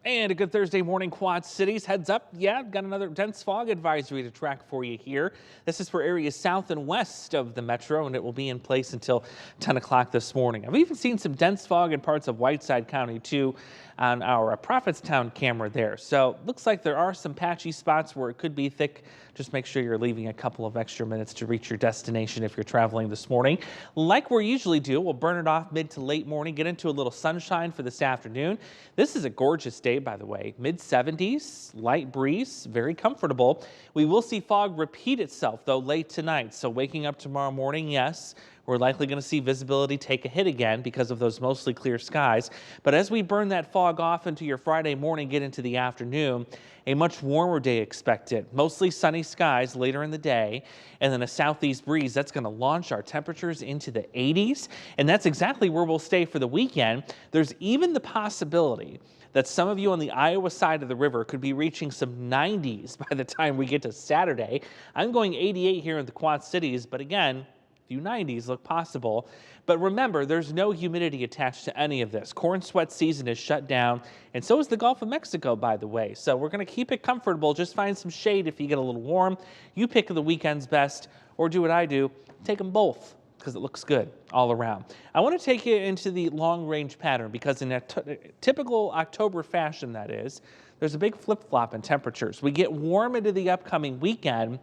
And a good Thursday morning, Quad Cities. Heads up, yeah, got another dense fog advisory to track for you here. This is for areas south and west of the metro, and it will be in place until 10 o'clock this morning. I've even seen some dense fog in parts of Whiteside County, too, on our Prophetstown camera there. So looks like there are some patchy spots where it could be thick. Just make sure you're leaving a couple of extra minutes to reach your destination if you're traveling this morning. Like we usually do, we'll burn it off mid to late morning, get into a little sunshine for this afternoon. This is a gorgeous day, by the way. Mid 70s, light breeze, very comfortable. We will see fog repeat itself, though, late tonight. So waking up tomorrow morning, yes, we're likely going to see visibility take a hit again because of those mostly clear skies. But as we burn that fog off into your Friday morning, get into the afternoon, a much warmer day expected. Mostly sunny skies later in the day, and then a southeast breeze that's going to launch our temperatures into the 80s. And that's exactly where we'll stay for the weekend. There's even the possibility that some of you on the Iowa side of the river could be reaching some 90s by the time we get to Saturday. I'm going 88 here in the Quad Cities, but again, few 90s look possible. But remember, there's no humidity attached to any of this. Corn sweat season is shut down, and so is the Gulf of Mexico, by the way. So we're going to keep it comfortable. Just find some shade if you get a little warm. You pick the weekend's best, or do what I do, take them both, because it looks good all around. I want to take you into the long-range pattern because in a typical October fashion, that is, there's a big flip-flop in temperatures. We get warm into the upcoming weekend,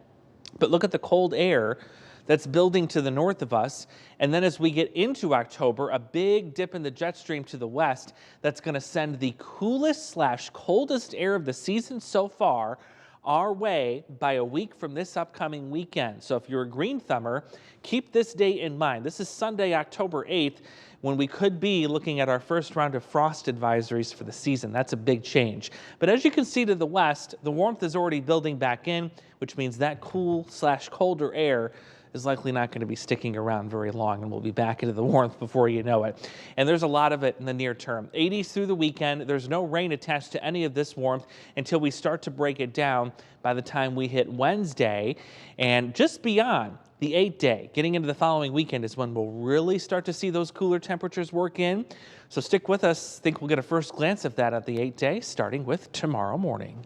but look at the cold air that's building to the north of us. And then as we get into October, a big dip in the jet stream to the west that's going to send the coolest/coldest air of the season so far our way by a week from this upcoming weekend. So if you're a green thumber, keep this date in mind. This is Sunday, October 8th, when we could be looking at our first round of frost advisories for the season. That's a big change. But as you can see to the west, the warmth is already building back in, which means that cool/colder air is likely not going to be sticking around very long, and we'll be back into the warmth before you know it. And there's a lot of it in the near term. 80s through the weekend. There's no rain attached to any of this warmth until we start to break it down by the time we hit Wednesday. And just beyond the 8-day, getting into the following weekend is when we'll really start to see those cooler temperatures work in. So stick with us. I think we'll get a first glance of that at the 8-day starting with tomorrow morning.